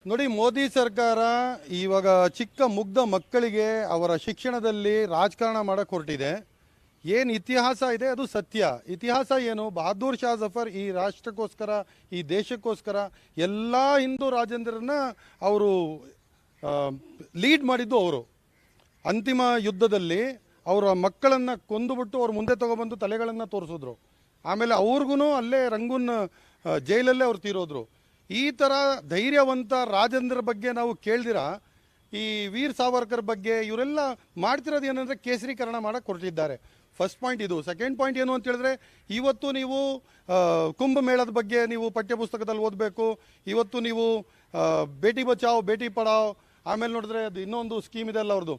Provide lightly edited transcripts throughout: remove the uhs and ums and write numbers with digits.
ನೋಡಿ, ಮೋದಿ ಸರ್ಕಾರ ಇವಾಗ ಚಿಕ್ಕ ಮುಗ್ಧ ಮಕ್ಕಳಿಗೆ ಅವರ ಶಿಕ್ಷಣದಲ್ಲಿ ರಾಜಕಾರಣ ಮಾಡಕ್ಕೆ ಹೊರಟಿದೆ. ಏನು ಇತಿಹಾಸ ಇದೆ ಅದು ಸತ್ಯ. ಇತಿಹಾಸ ಏನು? ಬಹದ್ದೂರ್ ಶಾ ಜಫರ್ ಈ ರಾಷ್ಟ್ರಕ್ಕೋಸ್ಕರ, ಈ ದೇಶಕ್ಕೋಸ್ಕರ ಎಲ್ಲ ಹಿಂದೂ ರಾಜೇಂದ್ರನ್ನ ಅವರು ಲೀಡ್ ಮಾಡಿದ್ದು. ಅವರು ಅಂತಿಮ ಯುದ್ಧದಲ್ಲಿ ಅವರ ಮಕ್ಕಳನ್ನು ಕೊಂದುಬಿಟ್ಟು ಅವ್ರ ಮುಂದೆ ತಗೊಬಂದು ತಲೆಗಳನ್ನು ತೋರಿಸಿದ್ರು. ಆಮೇಲೆ ಅವ್ರಿಗೂ ಅಲ್ಲೇ ರಂಗೂನ್ ಜೈಲಲ್ಲೇ ಅವ್ರು ತೀರೋದ್ರು. ಈ ಥರ ಧೈರ್ಯವಂತ ರಾಜೇಂದ್ರ ಬಗ್ಗೆ ನಾವು ಕೇಳ್ದಿರ ಈ ವೀರ್ ಸಾವರ್ಕರ್ ಬಗ್ಗೆ ಇವರೆಲ್ಲ ಮಾಡ್ತಿರೋದು ಏನಂದರೆ ಕೇಸರೀಕರಣ ಮಾಡಕ್ಕೆ ಹೊರಟಿದ್ದಾರೆ. ಫಸ್ಟ್ ಪಾಯಿಂಟ್ ಇದು. ಸೆಕೆಂಡ್ ಪಾಯಿಂಟ್ ಏನು ಅಂತ ಹೇಳಿದ್ರೆ, ಇವತ್ತು ನೀವು ಕುಂಭಮೇಳದ ಬಗ್ಗೆ ನೀವು ಪಠ್ಯಪುಸ್ತಕದಲ್ಲಿ ಓದಬೇಕು. ಇವತ್ತು ನೀವು ಬೇಟಿ ಬಚಾವ್ ಬೇಟಿ ಪಢಾವ್, ಆಮೇಲೆ ನೋಡಿದ್ರೆ ಅದು ಇನ್ನೊಂದು ಸ್ಕೀಮ್ ಇದೆ ಅಲ್ಲ ಅವ್ರದ್ದು,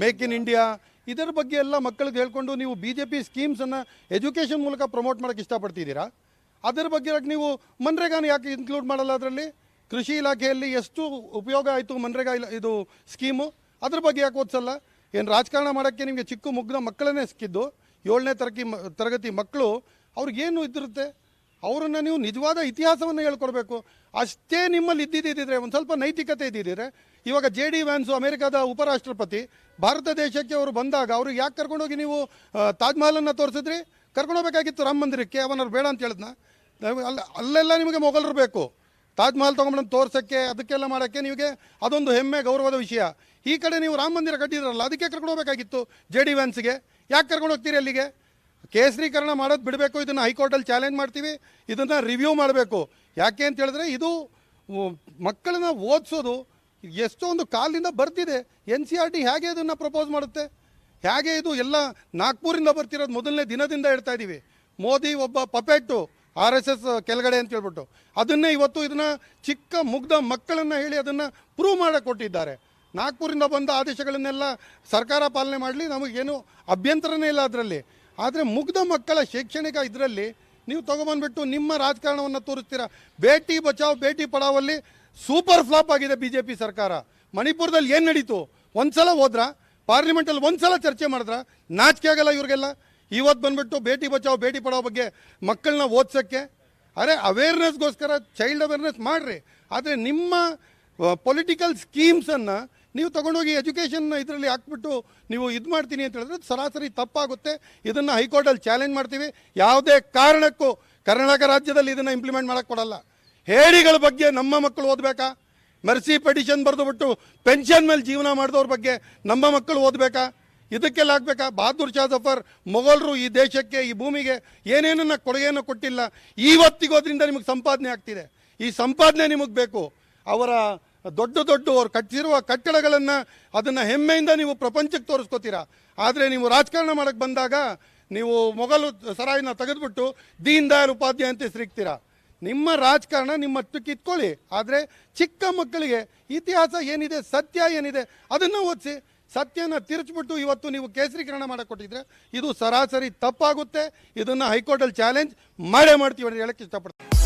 ಮೇಕ್ ಇನ್ ಇಂಡಿಯಾ, ಇದರ ಬಗ್ಗೆ ಎಲ್ಲ ಮಕ್ಕಳಿಗೆ ಹೇಳ್ಕೊಂಡು ನೀವು BJP ಸ್ಕೀಮ್ಸನ್ನು ಎಜುಕೇಷನ್ ಮೂಲಕ ಪ್ರಮೋಟ್ ಮಾಡೋಕ್ಕೆ ಇಷ್ಟಪಡ್ತಿದ್ದೀರಾ. ಅದರ ಬಗ್ಗೆ ನೀವು ಮನ್ರೇಗಾನ ಯಾಕೆ ಇನ್ಕ್ಲೂಡ್ ಮಾಡಲ್ಲ? ಅದರಲ್ಲಿ ಕೃಷಿ ಇಲಾಖೆಯಲ್ಲಿ ಎಷ್ಟು ಉಪಯೋಗ ಆಯಿತು ಮನ್ರೇಗಾ ಇದು ಸ್ಕೀಮು, ಅದ್ರ ಬಗ್ಗೆ ಯಾಕೆ ಓದಿಸಲ್ಲ? ಏನು ರಾಜಕಾರಣ ಮಾಡೋಕ್ಕೆ ನಿಮಗೆ ಚಿಕ್ಕ ಮುಗ್ಧ ಮಕ್ಕಳನ್ನೇ ಸಿಕ್ಕಿದ್ದು, 7ನೇ ತರಗತಿ ಮಕ್ಕಳು, ಅವ್ರಿಗೇನು ಇದಿರುತ್ತೆ? ಅವರನ್ನು ನೀವು ನಿಜವಾದ ಇತಿಹಾಸವನ್ನು ಹೇಳ್ಕೊಡ್ಬೇಕು. ಅಷ್ಟೇ ನಿಮ್ಮಲ್ಲಿ ಇದ್ದಿದ್ದಿದ್ರೆ, ಒಂದು ಸ್ವಲ್ಪ ನೈತಿಕತೆ ಇದ್ದಿದ್ದರೆ, ಇವಾಗ JD ವ್ಯಾನ್ಸು ಅಮೆರಿಕದ ಉಪರಾಷ್ಟ್ರಪತಿ ಭಾರತ ದೇಶಕ್ಕೆ ಅವರು ಬಂದಾಗ ಅವ್ರಿಗೆ ಯಾಕೆ ಕರ್ಕೊಂಡೋಗಿ ನೀವು ತಾಜ್ ಮಹಲನ್ನು ತೋರಿಸಿದ್ರಿ? ಕರ್ಕೊಂಡೋಗ್ಬೇಕಾಗಿತ್ತು ರಾಮ ಮಂದಿರಕ್ಕೆ. ಅವನವ್ರು ಬೇಡ ಅಂತ ಹೇಳಿದ್ನ? ಅಲ್ಲೆಲ್ಲ ನಿಮಗೆ ಮೊಘಲರು ಬೇಕು. ತಾಜ್ ಮಹಲ್ ತೊಗೊಂಡ್ಬಂದು ತೋರ್ಸೋಕ್ಕೆ, ಅದಕ್ಕೆಲ್ಲ ಮಾಡೋಕ್ಕೆ ನಿಮಗೆ ಅದೊಂದು ಹೆಮ್ಮೆ ಗೌರವದ ವಿಷಯ. ಈ ಕಡೆ ನೀವು ರಾಮ ಮಂದಿರ ಕಟ್ಟಿದ್ರಲ್ಲ, ಅದಕ್ಕೆ ಕರ್ಕೊಂಡು ಹೋಗಬೇಕಾಗಿತ್ತು JD ವ್ಯಾನ್ಸ್ಗೆ. ಯಾಕೆ ಕರ್ಕೊಂಡು ಹೋಗ್ತೀರಿ ಅಲ್ಲಿಗೆ? ಕೇಸರೀಕರಣ ಮಾಡೋದು ಬಿಡಬೇಕು. ಇದನ್ನು ಹೈಕೋರ್ಟಲ್ಲಿ ಚಾಲೆಂಜ್ ಮಾಡ್ತೀವಿ. ಇದನ್ನು ರಿವ್ಯೂ ಮಾಡಬೇಕು. ಯಾಕೆ ಅಂತ ಹೇಳಿದ್ರೆ, ಇದು ಮಕ್ಕಳನ್ನ ಓದಿಸೋದು ಎಷ್ಟೊಂದು ಕಾಲದಿಂದ ಬರ್ತಿದೆ. NCERT ಹೇಗೆ ಇದನ್ನು ಪ್ರಪೋಸ್ ಮಾಡುತ್ತೆ? ಹೇಗೆ ಇದು ಎಲ್ಲ ನಾಗ್ಪುರಿಂದ ಬರ್ತಿರೋದು ಮೊದಲನೇ ದಿನದಿಂದ ಹೇಳ್ತಾ ಇದ್ದೀವಿ. ಮೋದಿ ಒಬ್ಬ ಪಪೆಟ್ಟು, RSS ಕೆಳಗಡೆ ಅಂತ ಹೇಳ್ಬಿಟ್ಟು, ಅದನ್ನೇ ಇವತ್ತು ಇದನ್ನು ಚಿಕ್ಕ ಮುಗ್ಧ ಮಕ್ಕಳನ್ನು ಹೇಳಿ ಅದನ್ನು ಪ್ರೂವ್ ಮಾಡಕ್ಕೆ ಕೊಟ್ಟಿದ್ದಾರೆ. ನಾಗ್ಪುರಿಂದ ಬಂದ ಆದೇಶಗಳನ್ನೆಲ್ಲ ಸರ್ಕಾರ ಪಾಲನೆ ಮಾಡಲಿ, ನಮಗೇನು ಅಭ್ಯಂತರನೇ ಇಲ್ಲ ಅದರಲ್ಲಿ. ಆದರೆ ಮುಗ್ಧ ಮಕ್ಕಳ ಶೈಕ್ಷಣಿಕ ಇದರಲ್ಲಿ ನೀವು ತೊಗೊಬಂದ್ಬಿಟ್ಟು ನಿಮ್ಮ ರಾಜಕಾರಣವನ್ನು ತೋರಿಸ್ತೀರಾ. ಬೇಟಿ ಬಚಾವ್ ಬೇಟಿ ಪಢಾವಲ್ಲಿ ಸೂಪರ್ ಫ್ಲಾಪ್ ಆಗಿದೆ BJP ಸರ್ಕಾರ. ಮಣಿಪುರದಲ್ಲಿ ಏನು ನಡೀತು? ಒಂದ್ಸಲ ಹೋದ್ರ ಪಾರ್ಲಿಮೆಂಟಲ್ಲಿ, ಒಂದ್ಸಲ ಚರ್ಚೆ ಮಾಡಿದ್ರ? ನಾಚಿಕೆ ಆಗಲ್ಲ ಇವ್ರಿಗೆಲ್ಲ? ಇವತ್ತು ಬಂದ್ಬಿಟ್ಟು ಬೇಟಿ ಬಚಾವ್ ಬೇಟಿ ಪಢಾವ್ ಬಗ್ಗೆ ಮಕ್ಕಳನ್ನ ಓದಿಸೋಕ್ಕೆ, ಅರೆ ಅವೇರ್ನೆಸ್ಗೋಸ್ಕರ ಚೈಲ್ಡ್ ಅವೇರ್ನೆಸ್ ಮಾಡಿರಿ. ಆದರೆ ನಿಮ್ಮ ಪೊಲಿಟಿಕಲ್ ಸ್ಕೀಮ್ಸನ್ನು ನೀವು ತೊಗೊಂಡೋಗಿ ಎಜುಕೇಷನ್ ಇದರಲ್ಲಿ ಹಾಕ್ಬಿಟ್ಟು ನೀವು ಇದು ಮಾಡ್ತೀನಿ ಅಂತ ಹೇಳಿದ್ರೆ ಸರಾಸರಿ ತಪ್ಪಾಗುತ್ತೆ. ಇದನ್ನು ಹೈಕೋರ್ಟಲ್ಲಿ ಚಾಲೆಂಜ್ ಮಾಡ್ತೀವಿ. ಯಾವುದೇ ಕಾರಣಕ್ಕೂ ಕರ್ನಾಟಕ ರಾಜ್ಯದಲ್ಲಿ ಇದನ್ನು ಇಂಪ್ಲಿಮೆಂಟ್ ಮಾಡೋಕ್ಕೆ ಕೊಡಲ್ಲ. ಹೇಡಿಗಳ ಬಗ್ಗೆ ನಮ್ಮ ಮಕ್ಕಳು ಓದಬೇಕಾ? ಮೆರ್ಸಿ ಪೆಟಿಷನ್ ಬರೆದುಬಿಟ್ಟು ಪೆನ್ಷನ್ ಮೇಲೆ ಜೀವನ ಮಾಡಿದವ್ರ ಬಗ್ಗೆ ನಮ್ಮ ಮಕ್ಕಳು ಓದಬೇಕಾ? ಇದಕ್ಕೆಲ್ಲ ಆಗಬೇಕಾ? ಬಹದ್ದೂರ್ ಶಾ ಜಫರ್ ಮೊಘಲರು ಈ ದೇಶಕ್ಕೆ, ಈ ಭೂಮಿಗೆ ಏನೇನನ್ನ ಕೊಡುಗೆಯನ್ನು ಕೊಟ್ಟಿಲ್ಲ. ಇವತ್ತಿಗೋದ್ರಿಂದ ನಿಮಗೆ ಸಂಪಾದನೆ ಆಗ್ತಿದೆ. ಈ ಸಂಪಾದನೆ ನಿಮಗೆ ಬೇಕು. ಅವರ ದೊಡ್ಡ ಅವ್ರು ಕಟ್ಟಿರುವ ಕಟ್ಟಡಗಳನ್ನು ಅದನ್ನು ಹೆಮ್ಮೆಯಿಂದ ನೀವು ಪ್ರಪಂಚಕ್ಕೆ ತೋರಿಸ್ಕೋತೀರಾ. ಆದರೆ ನೀವು ರಾಜಕಾರಣ ಮಾಡೋಕ್ಕೆ ಬಂದಾಗ ನೀವು ಮೊಘಲ್ ಸರಾಯಿನ ತೆಗೆದುಬಿಟ್ಟು ದೀನ್ ದಯಾಳ್ ಉಪಾಧ್ಯಾಯ ಅಂತ ಹೆಸರಿಗ್ತೀರಾ. ನಿಮ್ಮ ರಾಜಕಾರಣ ನಿಮ್ಮ ಹತ್ತಕ್ಕೆ ಇಟ್ಕೊಳ್ಳಿ. ಆದರೆ ಚಿಕ್ಕ ಮಕ್ಕಳಿಗೆ ಇತಿಹಾಸ ಏನಿದೆ, ಸತ್ಯ ಏನಿದೆ ಅದನ್ನು ಓದಿಸಿ. ಸತ್ಯನ ತಿರುಚಿಬಿಟ್ಟು ಇವತ್ತು ನೀವು ಕೇಸರೀಕರಣ ಮಾಡಕ್ಕೆ ಕೊಟ್ಟಿದ್ರೆ ಇದು ಸರಾಸರಿ ತಪ್ಪಾಗುತ್ತೆ. ಇದನ್ನು ಹೈಕೋರ್ಟಲ್ಲಿ ಚಾಲೆಂಜ್ ಮಾಡೇ ಮಾಡ್ತೀವಿ ಅಂತ ಹೇಳಕ್ಕೆ ಇಷ್ಟಪಡ್ತೀನಿ.